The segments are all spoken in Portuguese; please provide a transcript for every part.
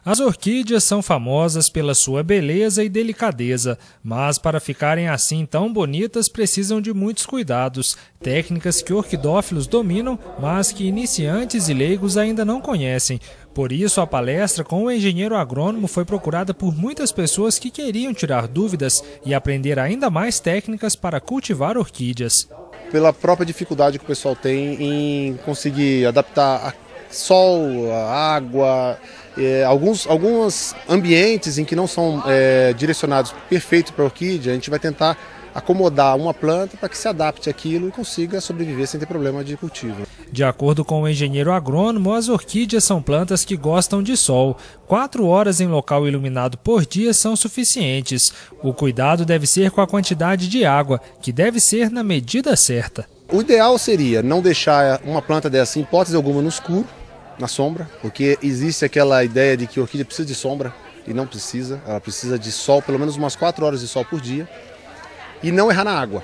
As orquídeas são famosas pela sua beleza e delicadeza, mas para ficarem assim tão bonitas precisam de muitos cuidados, técnicas que orquidófilos dominam, mas que iniciantes e leigos ainda não conhecem. Por isso, a palestra com o engenheiro agrônomo foi procurada por muitas pessoas que queriam tirar dúvidas e aprender ainda mais técnicas para cultivar orquídeas. Pela própria dificuldade que o pessoal tem em conseguir adaptar sol, a água, alguns ambientes em que não são direcionados perfeito para a orquídea, a gente vai tentar acomodar uma planta para que se adapte àquilo e consiga sobreviver sem ter problema de cultivo. De acordo com o engenheiro agrônomo, as orquídeas são plantas que gostam de sol. 4 horas em local iluminado por dia são suficientes. O cuidado deve ser com a quantidade de água, que deve ser na medida certa. O ideal seria não deixar uma planta dessa, em hipótese alguma, no escuro, na sombra, porque existe aquela ideia de que a orquídea precisa de sombra e não precisa. Ela precisa de sol, pelo menos umas 4 horas de sol por dia. E não errar na água.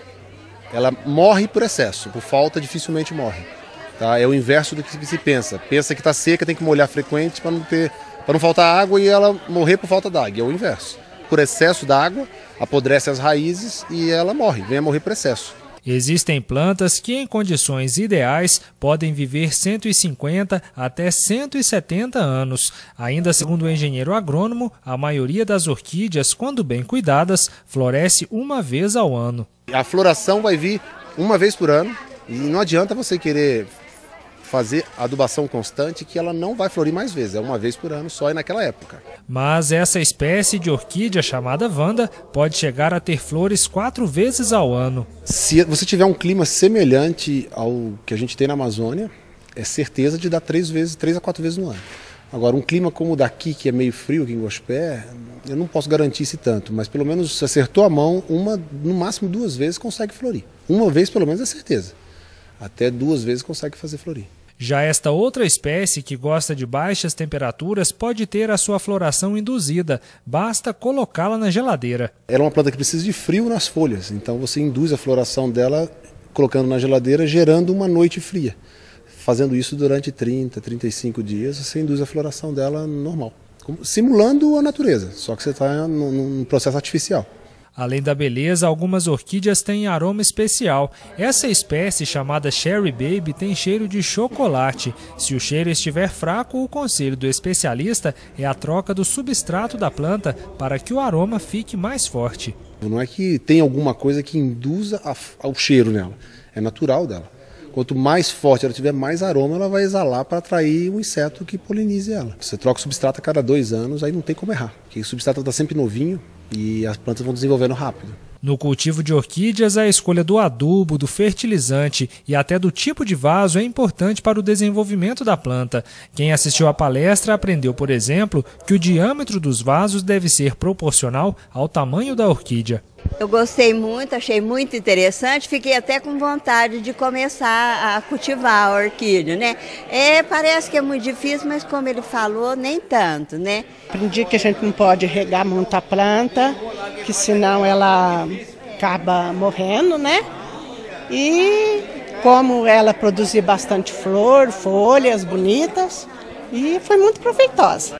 Ela morre por excesso, por falta dificilmente morre. Tá? É o inverso do que se pensa. Pensa que está seca, tem que molhar frequente para não faltar água e ela morrer por falta d'água. É o inverso. Por excesso d'água, apodrece as raízes e ela morre, vem a morrer por excesso. Existem plantas que, em condições ideais, podem viver 150 até 170 anos. Ainda segundo o engenheiro agrônomo, a maioria das orquídeas, quando bem cuidadas, floresce uma vez ao ano. A floração vai vir uma vez por ano e não adianta você querer fazer adubação constante que ela não vai florir mais vezes, é uma vez por ano só e naquela época. Mas essa espécie de orquídea chamada Vanda pode chegar a ter flores 4 vezes ao ano. Se você tiver um clima semelhante ao que a gente tem na Amazônia, é certeza de dar 3 a 4 vezes no ano. Agora, um clima como o daqui, que é meio frio aqui em Gospé, eu não posso garantir isso tanto, mas pelo menos se acertou a mão, no máximo 2 vezes consegue florir. Uma vez pelo menos é certeza. Até 2 vezes consegue fazer florir. Já esta outra espécie, que gosta de baixas temperaturas, pode ter a sua floração induzida, basta colocá-la na geladeira. Ela é uma planta que precisa de frio nas folhas, então você induz a floração dela colocando na geladeira, gerando uma noite fria. Fazendo isso durante 30, 35 dias, você induz a floração dela normal, simulando a natureza, só que você está num processo artificial. Além da beleza, algumas orquídeas têm aroma especial. Essa espécie, chamada Cherry Baby, tem cheiro de chocolate. Se o cheiro estiver fraco, o conselho do especialista é a troca do substrato da planta para que o aroma fique mais forte. Não é que tem alguma coisa que induza ao cheiro nela, é natural dela. Quanto mais forte ela tiver, mais aroma ela vai exalar para atrair um inseto que polinize ela. Você troca o substrato a cada 2 anos, aí não tem como errar, porque o substrato está sempre novinho e as plantas vão desenvolvendo rápido. No cultivo de orquídeas, a escolha do adubo, do fertilizante e até do tipo de vaso é importante para o desenvolvimento da planta. Quem assistiu à palestra aprendeu, por exemplo, que o diâmetro dos vasos deve ser proporcional ao tamanho da orquídea. Eu gostei muito, achei muito interessante, fiquei até com vontade de começar a cultivar a orquídea, né? Parece que é muito difícil, mas como ele falou, nem tanto, né? Aprendi que a gente não pode regar muito a planta, que senão ela acaba morrendo, né? E como ela produzir bastante flor, folhas bonitas, e foi muito proveitosa.